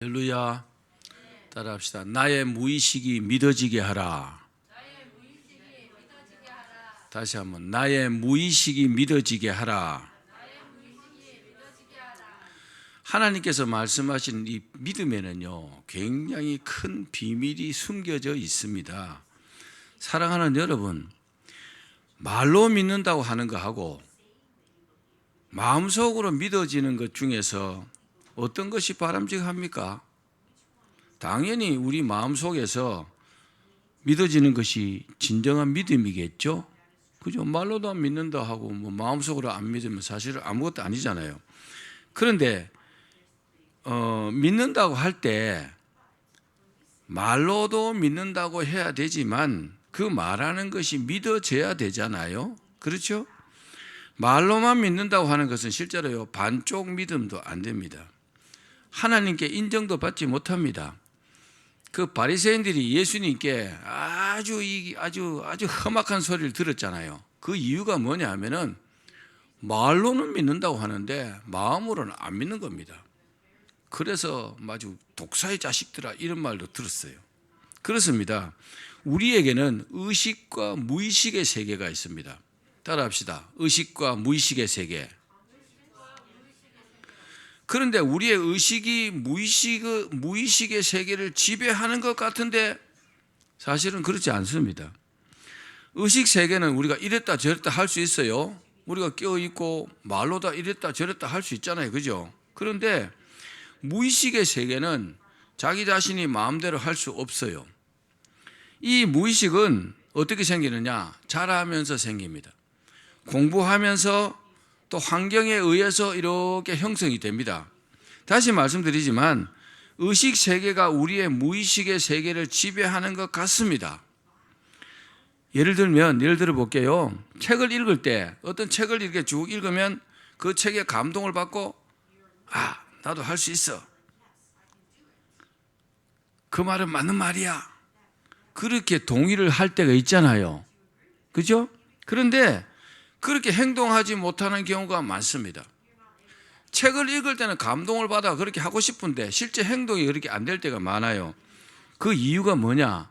할렐루야. 따라합시다. 나의 무의식이 믿어지게 하라. 다시 한번 나의 무의식이 믿어지게 하라. 하나님께서 말씀하신 이 믿음에는요, 굉장히 큰 비밀이 숨겨져 있습니다. 사랑하는 여러분, 말로 믿는다고 하는 거하고 마음속으로 믿어지는 것 중에서 어떤 것이 바람직합니까? 당연히 우리 마음속에서 믿어지는 것이 진정한 믿음이겠죠? 그죠? 말로도 안 믿는다 하고 마음속으로 안 믿으면 사실은 아무것도 아니잖아요. 그런데 믿는다고 할 때 말로도 믿는다고 해야 되지만 그 말하는 것이 믿어져야 되잖아요. 그렇죠? 말로만 믿는다고 하는 것은 실제로요, 반쪽 믿음도 안 됩니다. 하나님께 인정도 받지 못합니다. 그 바리새인들이 예수님께 아주 험악한 소리를 들었잖아요. 그 이유가 뭐냐 하면은 말로는 믿는다고 하는데 마음으로는 안 믿는 겁니다. 그래서 아주 독사의 자식들아 이런 말도 들었어요. 그렇습니다. 우리에게는 의식과 무의식의 세계가 있습니다. 따라합시다. 의식과 무의식의 세계. 그런데 우리의 의식이 무의식의 세계를 지배하는 것 같은데 사실은 그렇지 않습니다. 의식 세계는 우리가 이랬다 저랬다 할 수 있어요. 우리가 깨어있고 말로 다 이랬다 저랬다 할 수 있잖아요. 그죠? 그런데 무의식의 세계는 자기 자신이 마음대로 할 수 없어요. 이 무의식은 어떻게 생기느냐? 자라면서 생깁니다. 공부하면서 또 환경에 의해서 이렇게 형성이 됩니다. 다시 말씀드리지만 의식 세계가 우리의 무의식의 세계를 지배하는 것 같습니다. 예를 들어 볼게요. 책을 읽을 때 어떤 책을 이렇게 쭉 읽으면 그 책에 감동을 받고 나도 할 수 있어. 그 말은 맞는 말이야. 그렇게 동의를 할 때가 있잖아요. 그죠? 그런데 그렇게 행동하지 못하는 경우가 많습니다. 책을 읽을 때는 감동을 받아 그렇게 하고 싶은데 실제 행동이 그렇게 안 될 때가 많아요. 그 이유가 뭐냐?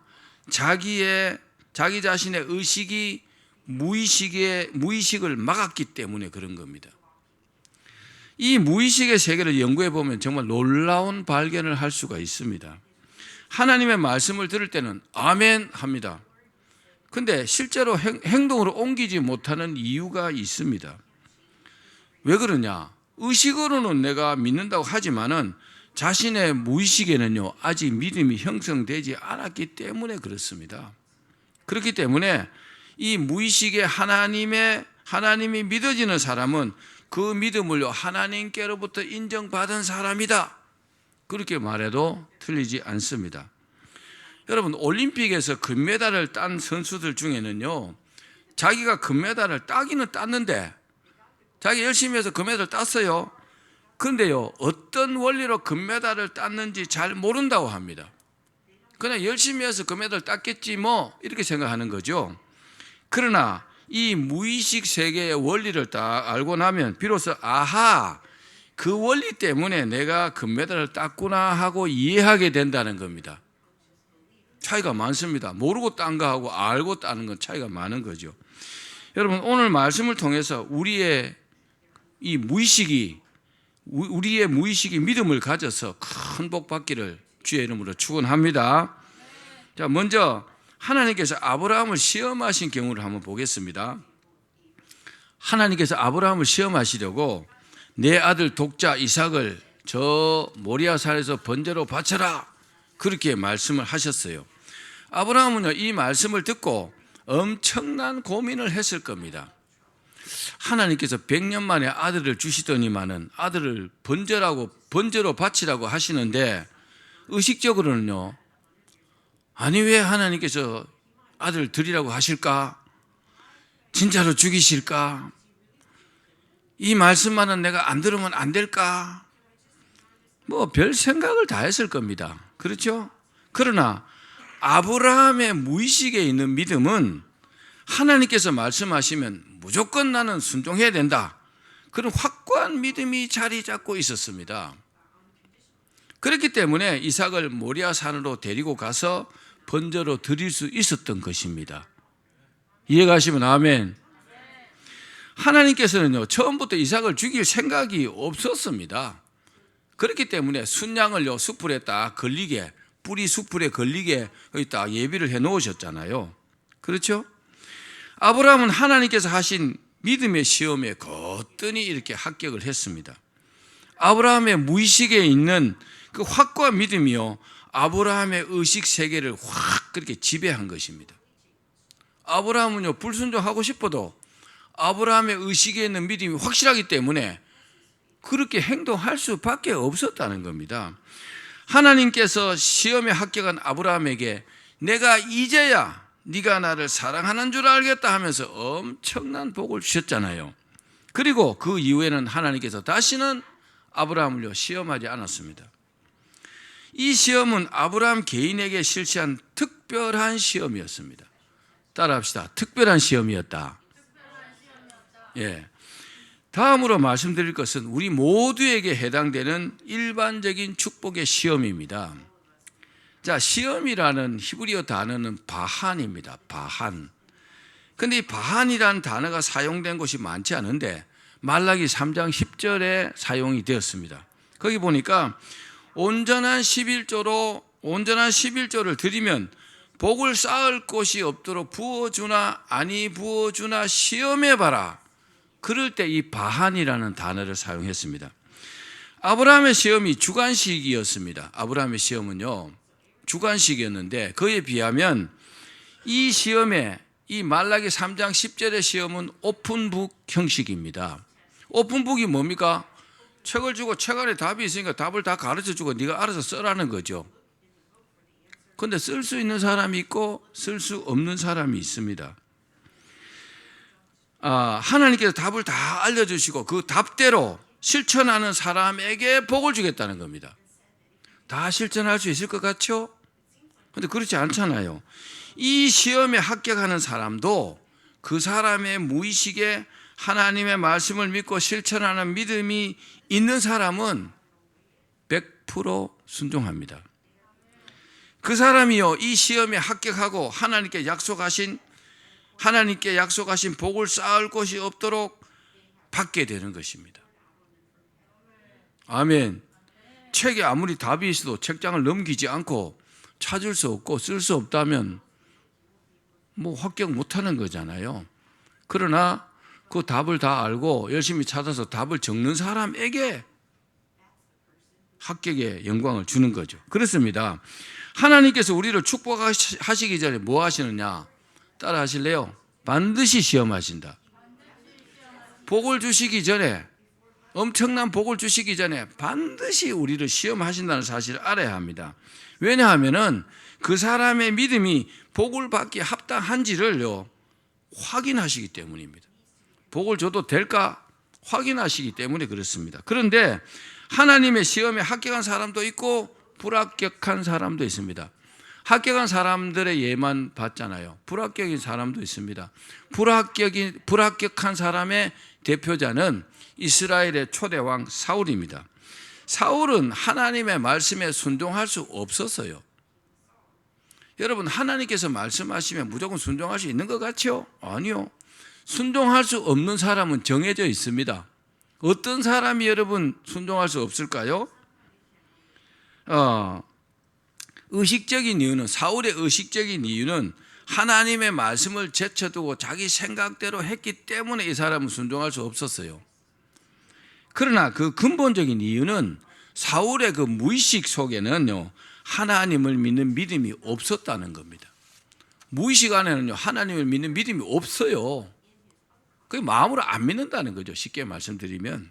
자기 자신의 의식이 무의식을 막았기 때문에 그런 겁니다. 이 무의식의 세계를 연구해 보면 정말 놀라운 발견을 할 수가 있습니다. 하나님의 말씀을 들을 때는 아멘 합니다. 근데 실제로 행동으로 옮기지 못하는 이유가 있습니다. 왜 그러냐? 의식으로는 내가 믿는다고 하지만은 자신의 무의식에는요, 아직 믿음이 형성되지 않았기 때문에 그렇습니다. 그렇기 때문에 이 무의식에 하나님이 믿어지는 사람은 그 믿음을요, 하나님께로부터 인정받은 사람이다. 그렇게 말해도 틀리지 않습니다. 여러분, 올림픽에서 금메달을 딴 선수들 중에는요, 자기가 금메달을 따기는 땄는데 자기 열심히 해서 금메달을 땄어요. 그런데요, 어떤 원리로 금메달을 땄는지 잘 모른다고 합니다. 그냥 열심히 해서 금메달을 땄겠지 뭐 이렇게 생각하는 거죠. 그러나 이 무의식 세계의 원리를 딱 알고 나면 비로소 그 원리 때문에 내가 금메달을 땄구나 하고 이해하게 된다는 겁니다. 차이가 많습니다. 모르고 딴 거하고 알고 따는 건 차이가 많은 거죠. 여러분, 오늘 말씀을 통해서 우리의 무의식이 믿음을 가져서 큰 복 받기를 주의 이름으로 축원합니다. 자, 먼저 하나님께서 아브라함을 시험하신 경우를 한번 보겠습니다. 하나님께서 아브라함을 시험하시려고 내 아들 독자 이삭을 저 모리아산에서 번제로 바쳐라, 그렇게 말씀을 하셨어요. 아브라함은요, 이 말씀을 듣고 엄청난 고민을 했을 겁니다. 하나님께서 100년 만에 아들을 주시더니만은 아들을 번제로 바치라고 하시는데 의식적으로는요, 아니 왜 하나님께서 아들을 드리라고 하실까? 진짜로 죽이실까? 이 말씀만은 내가 안 들으면 안 될까? 별 생각을 다 했을 겁니다. 그렇죠? 그러나 아브라함의 무의식에 있는 믿음은 하나님께서 말씀하시면 무조건 나는 순종해야 된다, 그런 확고한 믿음이 자리 잡고 있었습니다. 그렇기 때문에 이삭을 모리아 산으로 데리고 가서 번제로 드릴 수 있었던 것입니다. 이해가시면 아멘. 하나님께서는요, 처음부터 이삭을 죽일 생각이 없었습니다. 그렇기 때문에 순양을요, 숯불에 딱 걸리게, 뿌리 숯불에 걸리게 여기 딱 예비를 해 놓으셨잖아요. 그렇죠? 아브라함은 하나님께서 하신 믿음의 시험에 거뜬히 이렇게 합격을 했습니다. 아브라함의 무의식에 있는 그 확고한 믿음이요, 아브라함의 의식 세계를 확 그렇게 지배한 것입니다. 아브라함은요, 불순종하고 싶어도 아브라함의 의식에 있는 믿음이 확실하기 때문에 그렇게 행동할 수밖에 없었다는 겁니다. 하나님께서 시험에 합격한 아브라함에게 내가 이제야 네가 나를 사랑하는 줄 알겠다 하면서 엄청난 복을 주셨잖아요. 그리고 그 이후에는 하나님께서 다시는 아브라함을요, 시험하지 않았습니다. 이 시험은 아브라함 개인에게 실시한 특별한 시험이었습니다. 따라합시다. 특별한 시험이었다. 예. 다음으로 말씀드릴 것은 우리 모두에게 해당되는 일반적인 축복의 시험입니다. 자, 시험이라는 히브리어 단어는 바한입니다. 바한. 근데 이 바한이라는 단어가 사용된 곳이 많지 않은데 말라기 3장 10절에 사용이 되었습니다. 거기 보니까 온전한 11조를 드리면 복을 쌓을 곳이 없도록 부어주나 아니 부어주나 시험해봐라. 그럴 때 이 바한이라는 단어를 사용했습니다. 아브라함의 시험이 주관식이었습니다. 아브라함의 시험은요, 주관식이었는데 그에 비하면 이 시험에 이 말라기 3장 10절의 시험은 오픈북 형식입니다. 오픈북이 뭡니까? 책을 주고 책 안에 답이 있으니까 답을 다 가르쳐주고 네가 알아서 써라는 거죠. 그런데 쓸 수 있는 사람이 있고 쓸 수 없는 사람이 있습니다. 하나님께서 답을 다 알려주시고 그 답대로 실천하는 사람에게 복을 주겠다는 겁니다. 다 실천할 수 있을 것 같죠? 그런데 그렇지 않잖아요. 이 시험에 합격하는 사람도 그 사람의 무의식에 하나님의 말씀을 믿고 실천하는 믿음이 있는 사람은 100% 순종합니다. 그 사람이요, 이 시험에 합격하고 하나님께 약속하신 복을 쌓을 곳이 없도록 받게 되는 것입니다. 아멘. 책에 아무리 답이 있어도 책장을 넘기지 않고 찾을 수 없고 쓸 수 없다면 합격 못하는 거잖아요. 그러나 그 답을 다 알고 열심히 찾아서 답을 적는 사람에게 합격의 영광을 주는 거죠. 그렇습니다. 하나님께서 우리를 축복하시기 전에 뭐 하시느냐? 따라 하실래요? 반드시 시험하신다. 복을 주시기 전에, 엄청난 복을 주시기 전에 반드시 우리를 시험하신다는 사실을 알아야 합니다. 왜냐하면 그 사람의 믿음이 복을 받기에 합당한지를요, 확인하시기 때문입니다. 복을 줘도 될까 확인하시기 때문에 그렇습니다. 그런데 하나님의 시험에 합격한 사람도 있고 불합격한 사람도 있습니다. 합격한 사람들의 예만 봤잖아요. 불합격인 사람도 있습니다. 불합격한 사람의 대표자는 이스라엘의 초대왕 사울입니다. 사울은 하나님의 말씀에 순종할 수 없었어요. 여러분, 하나님께서 말씀하시면 무조건 순종할 수 있는 것 같죠? 아니요. 순종할 수 없는 사람은 정해져 있습니다. 어떤 사람이 여러분 순종할 수 없을까요? 사울의 의식적인 이유는 하나님의 말씀을 제쳐두고 자기 생각대로 했기 때문에 이 사람은 순종할 수 없었어요. 그러나 그 근본적인 이유는 사울의 그 무의식 속에는요, 하나님을 믿는 믿음이 없었다는 겁니다. 무의식 안에는요, 하나님을 믿는 믿음이 없어요. 그게 마음으로 안 믿는다는 거죠. 쉽게 말씀드리면.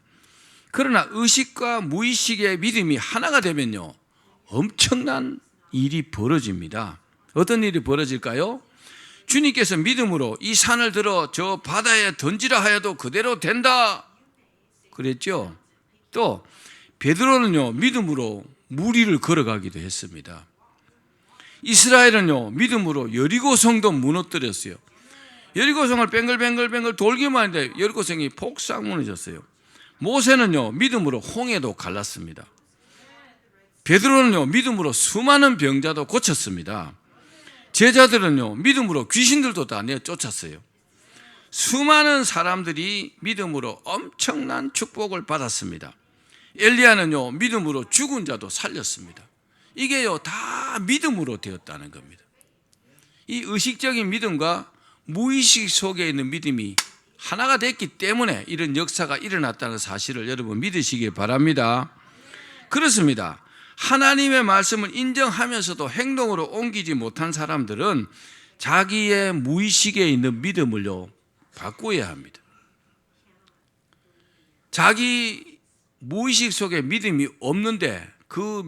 그러나 의식과 무의식의 믿음이 하나가 되면요, 엄청난 일이 벌어집니다. 어떤 일이 벌어질까요? 주님께서 믿음으로 이 산을 들어 저 바다에 던지라 하여도 그대로 된다 그랬죠. 또 베드로는요, 믿음으로 물 위를 걸어가기도 했습니다. 이스라엘은요, 믿음으로 여리고 성도 무너뜨렸어요. 여리고 성을 뱅글뱅글 돌기만 했는데 여리고 성이 폭삭 무너졌어요. 모세는요, 믿음으로 홍해도 갈랐습니다. 베드로는요 믿음으로 수많은 병자도 고쳤습니다. 제자들은요 믿음으로 귀신들도 다 내쫓았어요. 수많은 사람들이 믿음으로 엄청난 축복을 받았습니다. 엘리야는요 믿음으로 죽은 자도 살렸습니다. 이게요 다 믿음으로 되었다는 겁니다. 이 의식적인 믿음과 무의식 속에 있는 믿음이 하나가 됐기 때문에 이런 역사가 일어났다는 사실을 여러분 믿으시기 바랍니다. 그렇습니다. 하나님의 말씀을 인정하면서도 행동으로 옮기지 못한 사람들은 자기의 무의식에 있는 믿음을요 바꾸어야 합니다. 자기 무의식 속에 믿음이 없는데 그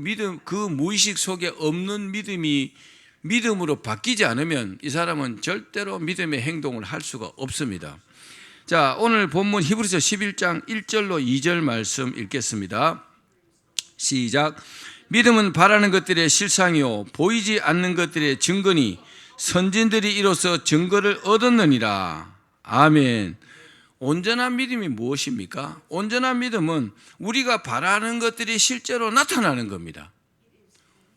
무의식 속에 없는 믿음이 믿음으로 바뀌지 않으면 이 사람은 절대로 믿음의 행동을 할 수가 없습니다. 자, 오늘 본문 히브리서 11장 1절로 2절 말씀 읽겠습니다. 시작. 믿음은 바라는 것들의 실상이요 보이지 않는 것들의 증거니 선진들이 이로써 증거를 얻었느니라. 아멘. 온전한 믿음이 무엇입니까? 온전한 믿음은 우리가 바라는 것들이 실제로 나타나는 겁니다.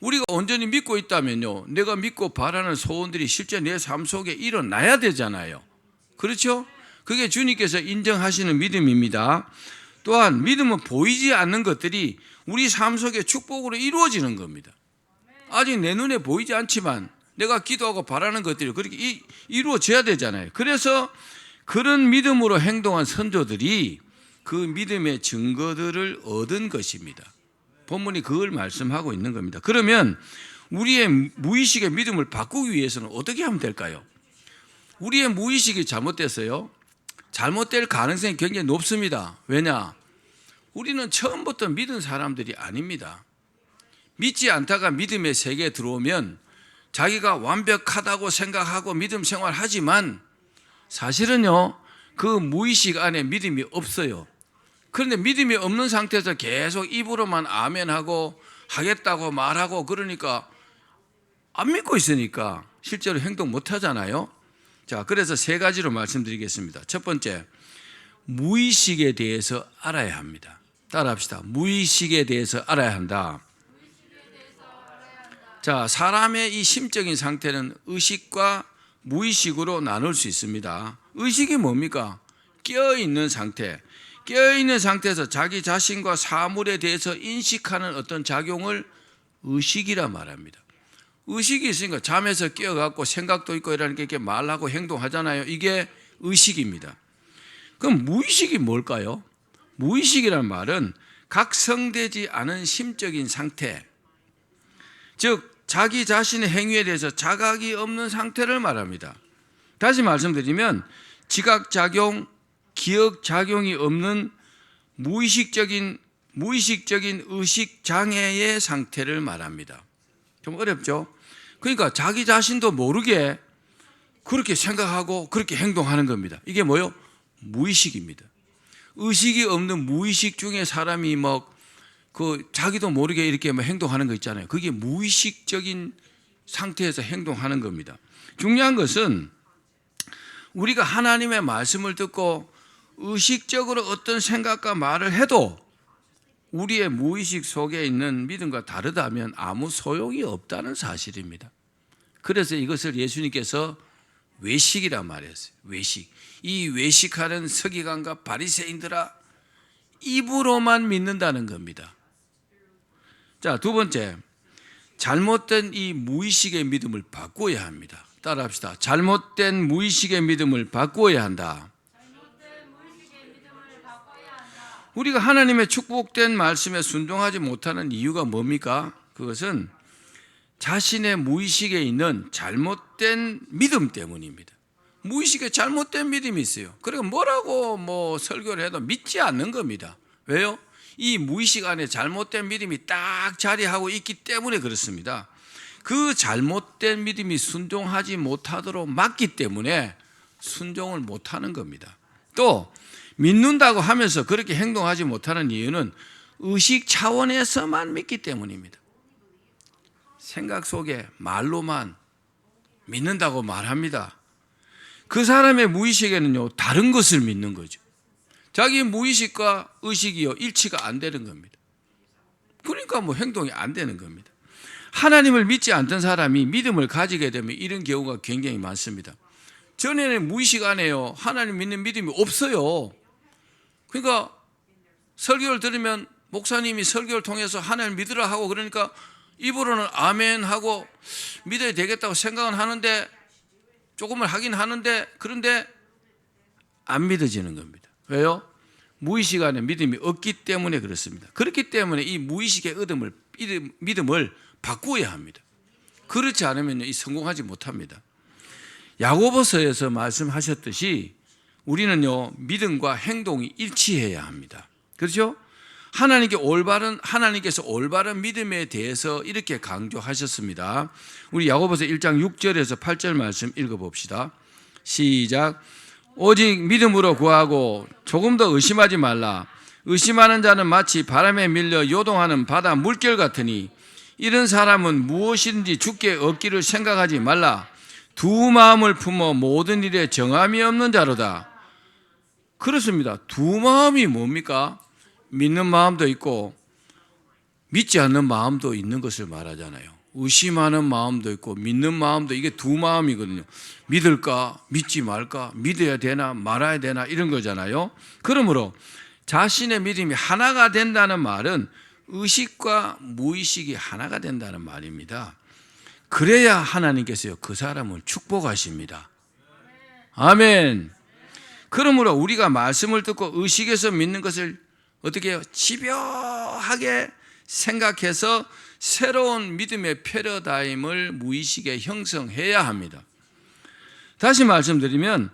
우리가 온전히 믿고 있다면요 내가 믿고 바라는 소원들이 실제 내 삶 속에 일어나야 되잖아요. 그렇죠? 그게 주님께서 인정하시는 믿음입니다. 또한 믿음은 보이지 않는 것들이 우리 삶 속에 축복으로 이루어지는 겁니다. 아직 내 눈에 보이지 않지만 내가 기도하고 바라는 것들이 그렇게 이루어져야 되잖아요. 그래서 그런 믿음으로 행동한 선조들이 그 믿음의 증거들을 얻은 것입니다. 본문이 그걸 말씀하고 있는 겁니다. 그러면 우리의 무의식의 믿음을 바꾸기 위해서는 어떻게 하면 될까요? 우리의 무의식이 잘못됐어요. 잘못될 가능성이 굉장히 높습니다. 왜냐? 우리는 처음부터 믿은 사람들이 아닙니다. 믿지 않다가 믿음의 세계에 들어오면 자기가 완벽하다고 생각하고 믿음 생활하지만 사실은요 그 무의식 안에 믿음이 없어요. 그런데 믿음이 없는 상태에서 계속 입으로만 아멘하고 하겠다고 말하고 그러니까 안 믿고 있으니까 실제로 행동 못 하잖아요. 자, 그래서 세 가지로 말씀드리겠습니다. 첫 번째, 무의식에 대해서 알아야 합니다. 따라합시다. 무의식에 대해서 알아야 한다. 자, 사람의 이 심적인 상태는 의식과 무의식으로 나눌 수 있습니다. 의식이 뭡니까? 깨어있는 상태. 깨어있는 상태에서 자기 자신과 사물에 대해서 인식하는 어떤 작용을 의식이라 말합니다. 의식이 있으니까 잠에서 깨어갖고 생각도 있고 이렇게 말하고 행동하잖아요. 이게 의식입니다. 그럼 무의식이 뭘까요? 무의식이란 말은 각성되지 않은 심적인 상태, 즉 자기 자신의 행위에 대해서 자각이 없는 상태를 말합니다. 다시 말씀드리면 지각작용, 기억작용이 없는 무의식적인 의식장애의 상태를 말합니다. 좀 어렵죠? 그러니까 자기 자신도 모르게 그렇게 생각하고 그렇게 행동하는 겁니다. 이게 뭐요? 무의식입니다. 의식이 없는 무의식 중에 사람이 자기도 모르게 이렇게 행동하는 거 있잖아요. 그게 무의식적인 상태에서 행동하는 겁니다. 중요한 것은 우리가 하나님의 말씀을 듣고 의식적으로 어떤 생각과 말을 해도 우리의 무의식 속에 있는 믿음과 다르다면 아무 소용이 없다는 사실입니다. 그래서 이것을 예수님께서 외식이라 말했어요. 외식. 이 외식하는 서기관과 바리새인들아, 입으로만 믿는다는 겁니다. 자, 두 번째, 잘못된 이 무의식의 믿음을 바꿔야 합니다. 따라합시다. 잘못된 무의식의 믿음을 바꿔야 한다. 우리가 하나님의 축복된 말씀에 순종하지 못하는 이유가 뭡니까? 그것은 자신의 무의식에 있는 잘못된 믿음 때문입니다. 무의식에 잘못된 믿음이 있어요. 그리고 뭐라고 설교를 해도 믿지 않는 겁니다. 왜요? 이 무의식 안에 잘못된 믿음이 딱 자리하고 있기 때문에 그렇습니다. 그 잘못된 믿음이 순종하지 못하도록 막기 때문에 순종을 못하는 겁니다. 또 믿는다고 하면서 그렇게 행동하지 못하는 이유는 의식 차원에서만 믿기 때문입니다. 생각 속에 말로만 믿는다고 말합니다. 그 사람의 무의식에는요 다른 것을 믿는 거죠. 자기 무의식과 의식이요 일치가 안 되는 겁니다. 그러니까 뭐 행동이 안 되는 겁니다. 하나님을 믿지 않던 사람이 믿음을 가지게 되면 이런 경우가 굉장히 많습니다. 전에는 무의식 안에요, 하나님 믿는 믿음이 없어요. 그러니까 설교를 들으면 목사님이 설교를 통해서 하나님 믿으라 하고 그러니까 입으로는 아멘 하고 믿어야 되겠다고 생각은 하는데 조금은 하긴 하는데 그런데 안 믿어지는 겁니다. 왜요? 무의식 안에 믿음이 없기 때문에 그렇습니다. 그렇기 때문에 이 무의식의 믿음을 바꾸어야 합니다. 그렇지 않으면 성공하지 못합니다. 야고보서에서 말씀하셨듯이 우리는요, 믿음과 행동이 일치해야 합니다. 그렇죠? 하나님께서 올바른 믿음에 대해서 이렇게 강조하셨습니다. 우리 야고보서 1장 6절에서 8절 말씀 읽어봅시다. 시작. 오직 믿음으로 구하고 조금 더 의심하지 말라. 의심하는 자는 마치 바람에 밀려 요동하는 바다 물결 같으니 이런 사람은 무엇이든지 주께 얻기를 생각하지 말라. 두 마음을 품어 모든 일에 정함이 없는 자로다. 그렇습니다. 두 마음이 뭡니까? 믿는 마음도 있고 믿지 않는 마음도 있는 것을 말하잖아요. 의심하는 마음도 있고 믿는 마음도, 이게 두 마음이거든요. 믿을까 믿지 말까, 믿어야 되나 말아야 되나 이런 거잖아요. 그러므로 자신의 믿음이 하나가 된다는 말은 의식과 무의식이 하나가 된다는 말입니다. 그래야 하나님께서요, 그 사람을 축복하십니다. 아멘. 그러므로 우리가 말씀을 듣고 의식에서 믿는 것을 어떻게 해요? 집요하게 생각해서 새로운 믿음의 패러다임을 무의식에 형성해야 합니다. 다시 말씀드리면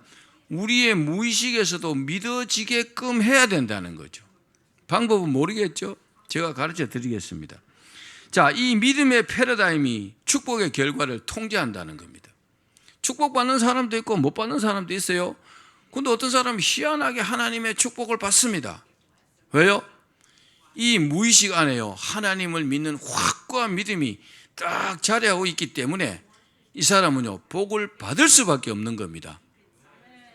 우리의 무의식에서도 믿어지게끔 해야 된다는 거죠. 방법은 모르겠죠? 제가 가르쳐 드리겠습니다. 자, 이 믿음의 패러다임이 축복의 결과를 통제한다는 겁니다. 축복받는 사람도 있고 못 받는 사람도 있어요. 근데 어떤 사람이 희한하게 하나님의 축복을 받습니다. 왜요? 이 무의식 안에요, 하나님을 믿는 확고한 믿음이 딱 자리하고 있기 때문에 이 사람은요, 복을 받을 수밖에 없는 겁니다.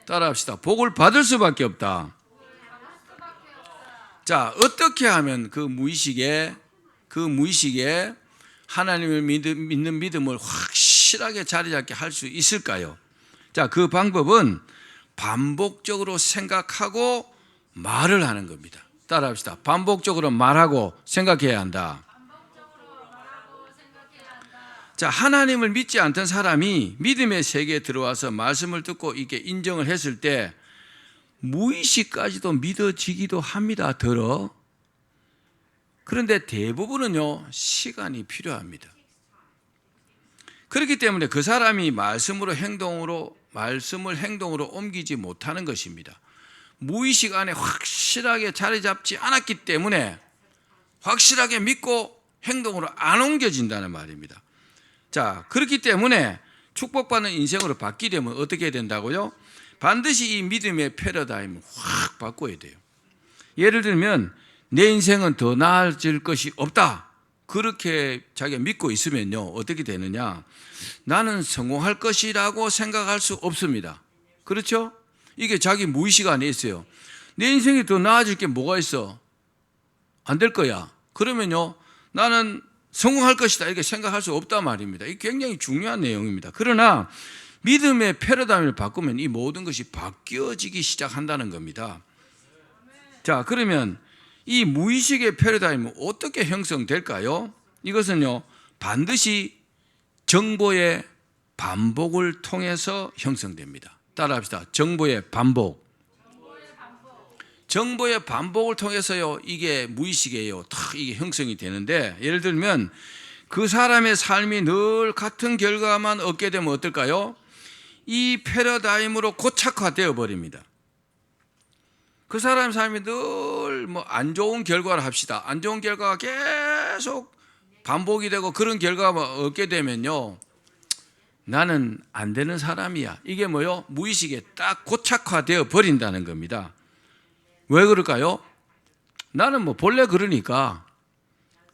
따라합시다. 복을 받을 수밖에 없다. 자, 어떻게 하면 그 무의식에 하나님을 믿는 믿음을 확실하게 자리 잡게 할 수 있을까요? 자, 그 방법은 반복적으로 생각하고 말을 하는 겁니다. 따라합시다. 반복적으로 말하고 생각해야 한다. 자, 하나님을 믿지 않던 사람이 믿음의 세계에 들어와서 말씀을 듣고 이렇게 인정을 했을 때 무의식까지도 믿어지기도 합니다. 그런데 대부분은요, 시간이 필요합니다. 그렇기 때문에 그 사람이 말씀을 행동으로 옮기지 못하는 것입니다. 무의식 안에 확실하게 자리 잡지 않았기 때문에 확실하게 믿고 행동으로 안 옮겨진다는 말입니다. 자, 그렇기 때문에 축복받는 인생으로 바뀌려면 어떻게 해야 된다고요? 반드시 이 믿음의 패러다임을 확 바꿔야 돼요. 예를 들면 내 인생은 더 나아질 것이 없다, 그렇게 자기가 믿고 있으면요, 어떻게 되느냐? 나는 성공할 것이라고 생각할 수 없습니다. 그렇죠? 이게 자기 무의식 안에 있어요. 내 인생이 더 나아질 게 뭐가 있어? 안 될 거야. 그러면요, 나는 성공할 것이다 이렇게 생각할 수 없단 말입니다. 이게 굉장히 중요한 내용입니다. 그러나 믿음의 패러다임을 바꾸면 이 모든 것이 바뀌어지기 시작한다는 겁니다. 자, 그러면 이 무의식의 패러다임은 어떻게 형성될까요? 이것은요, 반드시 정보의 반복을 통해서 형성됩니다. 따라합시다. 정보의 반복. 정보의 반복을 통해서요, 이게 무의식이에요. 이게 형성이 되는데, 예를 들면 그 사람의 삶이 늘 같은 결과만 얻게 되면 어떨까요? 이 패러다임으로 고착화되어 버립니다. 그 사람의 삶이 늘 안 좋은 결과를 합시다. 안 좋은 결과가 계속 반복이 되고 그런 결과만 얻게 되면요, 나는 안 되는 사람이야. 이게 뭐요? 무의식에 딱 고착화되어 버린다는 겁니다. 왜 그럴까요? 나는 본래 그러니까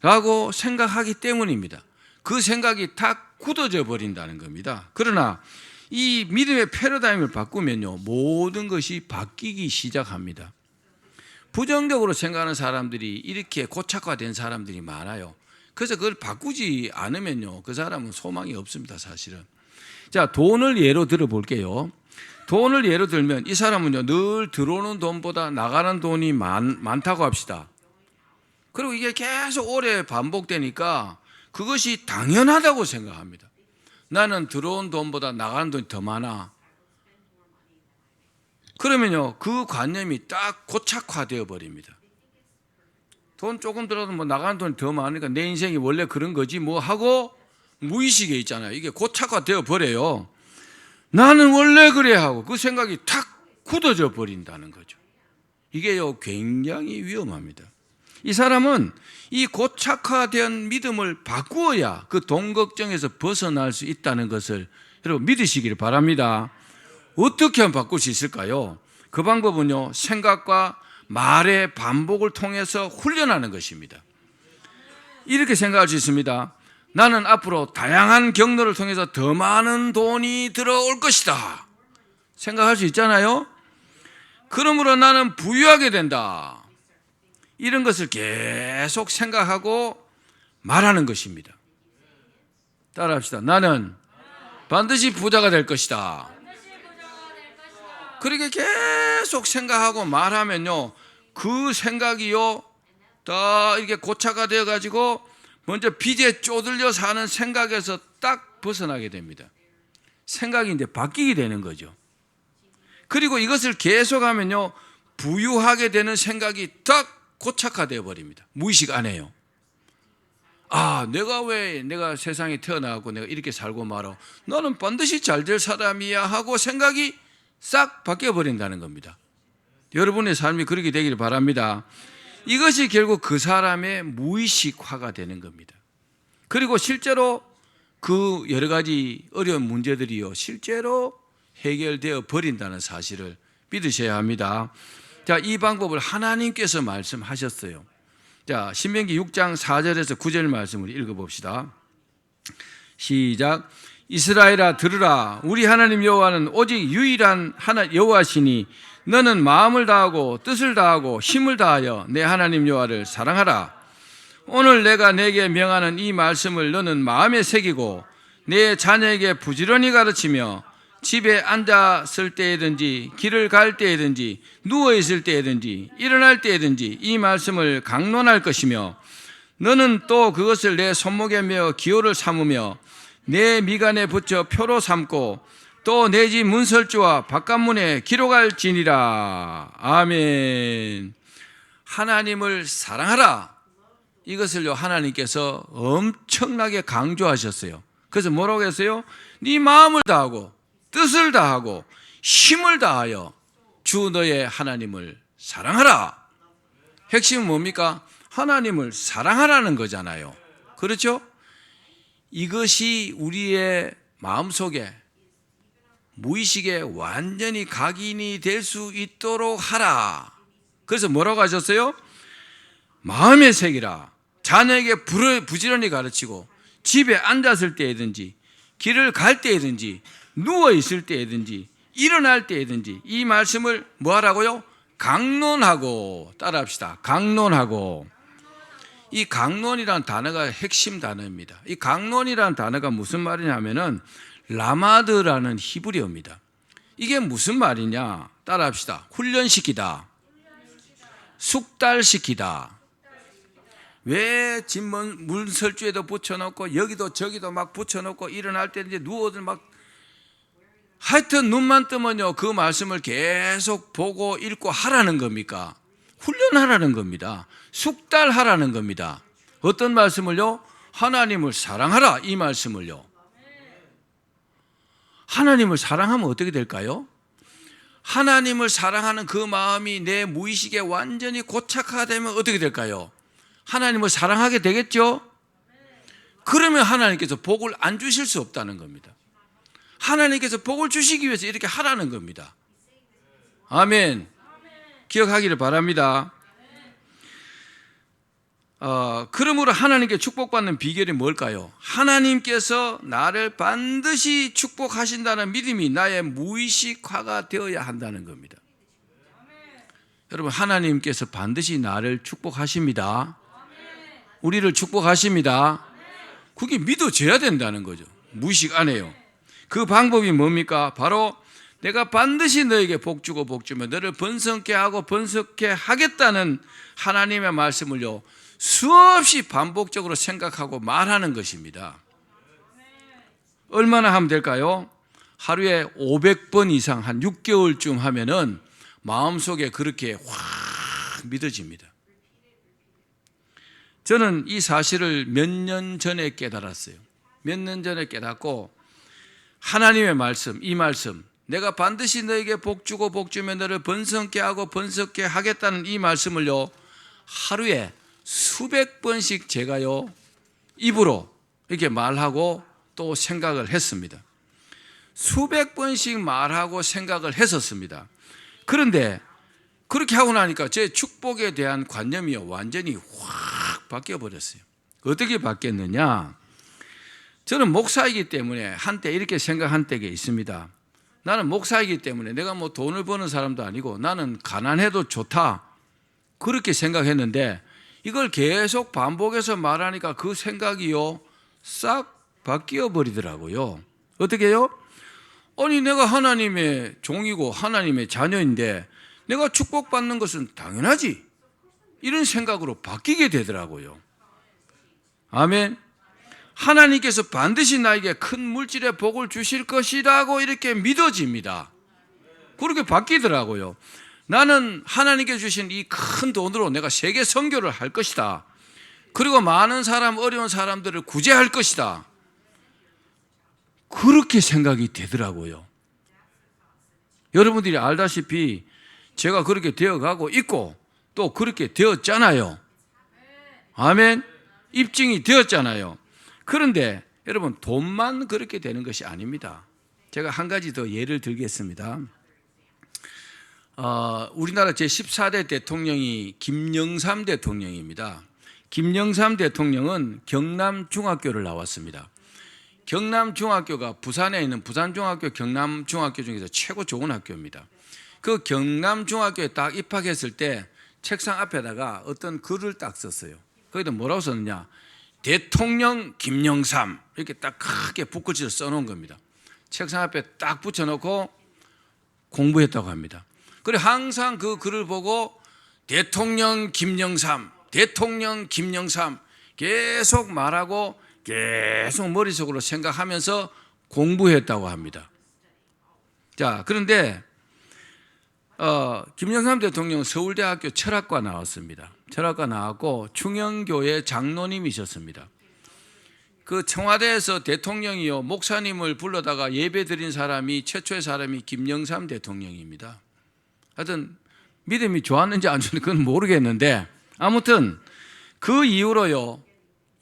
라고 생각하기 때문입니다. 그 생각이 딱 굳어져 버린다는 겁니다. 그러나 이 믿음의 패러다임을 바꾸면요, 모든 것이 바뀌기 시작합니다. 부정적으로 생각하는 사람들이 이렇게 고착화된 사람들이 많아요. 그래서 그걸 바꾸지 않으면요, 그 사람은 소망이 없습니다, 사실은. 자, 돈을 예로 들어 볼게요. 돈을 예로 들면 이 사람은요, 늘 들어오는 돈보다 나가는 돈이 많다고 합시다. 그리고 이게 계속 오래 반복되니까 그것이 당연하다고 생각합니다. 나는 들어온 돈보다 나가는 돈이 더 많아. 그러면요, 그 관념이 딱 고착화되어 버립니다. 돈 조금 들어도 뭐 나가는 돈이 더 많으니까 내 인생이 원래 그런 거지 뭐 하고 무의식에 있잖아요. 이게 고착화되어 버려요. 나는 원래 그래 하고 그 생각이 탁 굳어져 버린다는 거죠. 이게요, 굉장히 위험합니다. 이 사람은 이 고착화된 믿음을 바꾸어야 그 돈 걱정에서 벗어날 수 있다는 것을 여러분 믿으시길 바랍니다. 어떻게 하면 바꿀 수 있을까요? 그 방법은요, 생각과 말의 반복을 통해서 훈련하는 것입니다. 이렇게 생각할 수 있습니다. 나는 앞으로 다양한 경로를 통해서 더 많은 돈이 들어올 것이다. 생각할 수 있잖아요. 그러므로 나는 부유하게 된다. 이런 것을 계속 생각하고 말하는 것입니다. 따라합시다. 나는 반드시 부자가 될 것이다. 그렇게 계속 생각하고 말하면요, 그 생각이요, 다 이렇게 고착화 되어 가지고 먼저 빚에 쪼들려 사는 생각에서 딱 벗어나게 됩니다. 생각이 이제 바뀌게 되는 거죠. 그리고 이것을 계속하면요, 부유하게 되는 생각이 딱 고착화되어 버립니다. 무의식 안에요. 아, 내가 세상에 태어나고 내가 이렇게 살고 말아. 너는 반드시 잘 될 사람이야 하고 생각이 싹 바뀌어 버린다는 겁니다. 여러분의 삶이 그렇게 되기를 바랍니다. 이것이 결국 그 사람의 무의식화가 되는 겁니다. 그리고 실제로 그 여러 가지 어려운 문제들이요, 실제로 해결되어 버린다는 사실을 믿으셔야 합니다. 자, 이 방법을 하나님께서 말씀하셨어요. 자, 신명기 6장 4절에서 9절 말씀을 읽어봅시다. 시작. 이스라엘아 들으라. 우리 하나님 여호와는 오직 유일한 하나 여호와시니 너는 마음을 다하고 뜻을 다하고 힘을 다하여 내 하나님 여호와를 사랑하라. 오늘 내가 내게 명하는 이 말씀을 너는 마음에 새기고 내 자녀에게 부지런히 가르치며 집에 앉았을 때든지 길을 갈 때든지 누워 있을 때든지 일어날 때든지 이 말씀을 강론할 것이며 너는 또 그것을 내 손목에 메어 기호를 삼으며 내 미간에 붙여 표로 삼고 또 내 집 문설주와 바깥문에 기록할지니라. 아멘. 하나님을 사랑하라. 이것을요, 하나님께서 엄청나게 강조하셨어요. 그래서 뭐라고 했어요? 네 마음을 다하고 뜻을 다하고 힘을 다하여 주 너의 하나님을 사랑하라. 핵심은 뭡니까? 하나님을 사랑하라는 거잖아요. 그렇죠? 이것이 우리의 마음속에 무의식에 완전히 각인이 될 수 있도록 하라. 그래서 뭐라고 하셨어요? 마음에 새기라. 자녀에게 부지런히 가르치고 집에 앉았을 때든지 길을 갈 때든지 누워 있을 때든지 일어날 때든지 이 말씀을 뭐 하라고요? 강론하고. 따라합시다. 강론하고. 이 강론이라는 단어가 핵심 단어입니다. 이 강론이라는 단어가 무슨 말이냐면은 라마드라는 히브리어입니다. 이게 무슨 말이냐? 따라합시다. 훈련시키다. 숙달시키다. 왜 집 문설주에도 붙여놓고 여기도 저기도 막 붙여놓고 일어날 때 이제 누워들 막 하여튼 눈만 뜨면요 그 말씀을 계속 보고 읽고 하라는 겁니까? 훈련하라는 겁니다. 숙달하라는 겁니다. 어떤 말씀을요? 하나님을 사랑하라. 이 말씀을요. 하나님을 사랑하면 어떻게 될까요? 하나님을 사랑하는 그 마음이 내 무의식에 완전히 고착화되면 어떻게 될까요? 하나님을 사랑하게 되겠죠? 그러면 하나님께서 복을 안 주실 수 없다는 겁니다. 하나님께서 복을 주시기 위해서 이렇게 하라는 겁니다. 아멘. 기억하기를 바랍니다. 그러므로 하나님께 축복받는 비결이 뭘까요? 하나님께서 나를 반드시 축복하신다는 믿음이 나의 무의식화가 되어야 한다는 겁니다. 여러분, 하나님께서 반드시 나를 축복하십니다. 우리를 축복하십니다. 그게 믿어져야 된다는 거죠. 무의식 안에요. 그 방법이 뭡니까? 바로 내가 반드시 너에게 복 주고 복 주며 너를 번성케 하고 번성케 하겠다는 하나님의 말씀을요, 수없이 반복적으로 생각하고 말하는 것입니다. 얼마나 하면 될까요? 하루에 500번 이상 한 6개월쯤 하면은 마음속에 그렇게 확 믿어집니다. 저는 이 사실을 몇 년 전에 깨달았어요. 몇 년 전에 깨닫고 하나님의 말씀, 이 말씀, 내가 반드시 너에게 복 주고 복 주며 너를 번성케 하고 번성케 하겠다는 이 말씀을요, 하루에 수백 번씩 제가요 입으로 이렇게 말하고 또 생각을 했습니다. 수백 번씩 말하고 생각을 했었습니다. 그런데 그렇게 하고 나니까 제 축복에 대한 관념이요 완전히 확 바뀌어 버렸어요. 어떻게 바뀌었느냐? 저는 목사이기 때문에 한때 이렇게 생각한 때가 있습니다. 나는 목사이기 때문에 내가 뭐 돈을 버는 사람도 아니고 나는 가난해도 좋다, 그렇게 생각했는데 이걸 계속 반복해서 말하니까 그 생각이요 싹 바뀌어 버리더라고요. 어떻게 해요? 아니, 내가 하나님의 종이고 하나님의 자녀인데 내가 축복받는 것은 당연하지, 이런 생각으로 바뀌게 되더라고요. 아멘. 하나님께서 반드시 나에게 큰 물질의 복을 주실 것이라고 이렇게 믿어집니다. 그렇게 바뀌더라고요. 나는 하나님께 주신 이 큰 돈으로 내가 세계 선교를 할 것이다. 그리고 많은 사람, 어려운 사람들을 구제할 것이다. 그렇게 생각이 되더라고요. 여러분들이 알다시피 제가 그렇게 되어가고 있고 또 그렇게 되었잖아요. 아멘. 입증이 되었잖아요. 그런데 여러분, 돈만 그렇게 되는 것이 아닙니다. 제가 한 가지 더 예를 들겠습니다. 우리나라 제14대 대통령이 김영삼 대통령입니다. 김영삼 대통령은 경남중학교를 나왔습니다. 경남중학교가 부산에 있는 부산중학교, 경남중학교 중에서 최고 좋은 학교입니다. 그 경남중학교에 딱 입학했을 때 책상 앞에다가 어떤 글을 딱 썼어요. 거기다 뭐라고 썼느냐? 대통령 김영삼, 이렇게 딱 크게 붓글씨로 써놓은 겁니다. 책상 앞에 딱 붙여놓고 공부했다고 합니다. 그래, 항상 그 글을 보고 대통령 김영삼, 대통령 김영삼 계속 말하고 계속 머릿속으로 생각하면서 공부했다고 합니다. 자, 그런데 김영삼 대통령은 서울대학교 철학과 나왔습니다. 철학과 나왔고 충영교회 장로님이셨습니다. 그 청와대에서 대통령이요 목사님을 불러다가 예배 드린 사람이, 최초의 사람이 김영삼 대통령입니다. 하여튼 믿음이 좋았는지 안 좋았는지 그건 모르겠는데, 아무튼 그 이후로요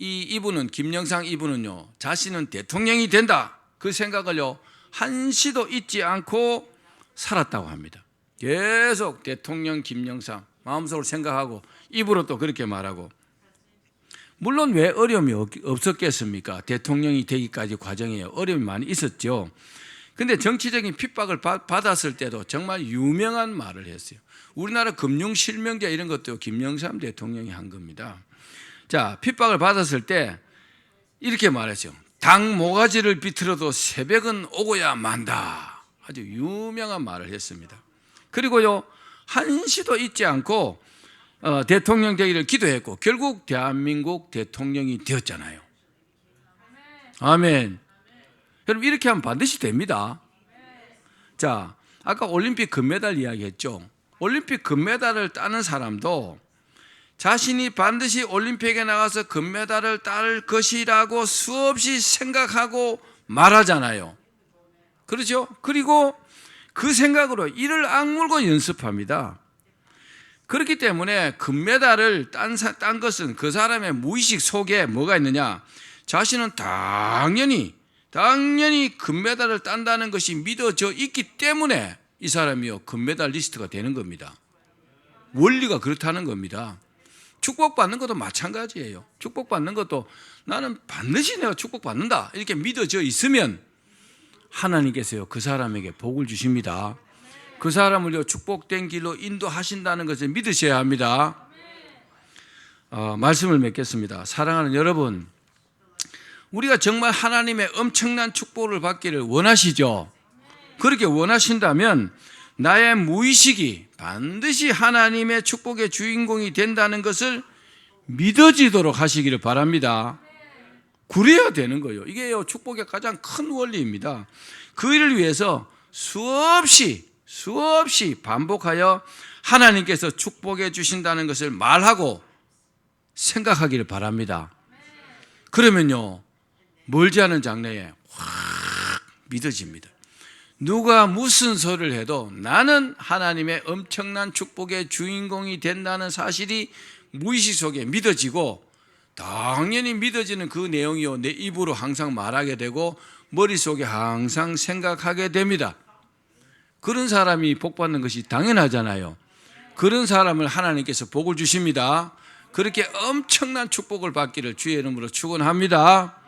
이분은, 김영삼 이분은요, 자신은 대통령이 된다, 그 생각을요 한시도 잊지 않고 살았다고 합니다. 계속 대통령 김영삼 마음속으로 생각하고 입으로 또 그렇게 말하고. 물론 왜 어려움이 없었겠습니까? 대통령이 되기까지 과정에 어려움이 많이 있었죠. 근데 정치적인 핍박을 받았을 때도 정말 유명한 말을 했어요. 우리나라 금융실명제 이런 것도 김영삼 대통령이 한 겁니다. 자, 핍박을 받았을 때 이렇게 말했어요. 당 모가지를 비틀어도 새벽은 오고야 만다. 아주 유명한 말을 했습니다. 그리고요 한시도 잊지 않고 대통령 되기를 기도했고 결국 대한민국 대통령이 되었잖아요. 아멘. 여러분, 이렇게 하면 반드시 됩니다. 자, 아까 올림픽 금메달 이야기했죠. 올림픽 금메달을 따는 사람도 자신이 반드시 올림픽에 나가서 금메달을 딸 것이라고 수없이 생각하고 말하잖아요. 그렇죠? 그리고 그 생각으로 이를 악물고 연습합니다. 그렇기 때문에 금메달을 딴 것은 그 사람의 무의식 속에 뭐가 있느냐? 자신은 당연히 금메달을 딴다는 것이 믿어져 있기 때문에 이 사람이요 금메달 리스트가 되는 겁니다. 원리가 그렇다는 겁니다. 축복받는 것도 마찬가지예요. 축복받는 것도 나는 반드시 내가 축복받는다 이렇게 믿어져 있으면 하나님께서요 그 사람에게 복을 주십니다. 그 사람을 축복된 길로 인도하신다는 것을 믿으셔야 합니다. 말씀을 맺겠습니다. 사랑하는 여러분, 우리가 정말 하나님의 엄청난 축복을 받기를 원하시죠? 그렇게 원하신다면 나의 무의식이 반드시 하나님의 축복의 주인공이 된다는 것을 믿어지도록 하시기를 바랍니다. 그래야 되는 거예요. 이게 축복의 가장 큰 원리입니다. 그 일을 위해서 수없이 반복하여 하나님께서 축복해 주신다는 것을 말하고 생각하기를 바랍니다. 그러면요, 멀지 않은 장래에 확 믿어집니다. 누가 무슨 소리를 해도 나는 하나님의 엄청난 축복의 주인공이 된다는 사실이 무의식 속에 믿어지고, 당연히 믿어지는 그 내용이요, 내 입으로 항상 말하게 되고 머릿속에 항상 생각하게 됩니다. 그런 사람이 복받는 것이 당연하잖아요. 그런 사람을 하나님께서 복을 주십니다. 그렇게 엄청난 축복을 받기를 주의 이름으로 축원합니다.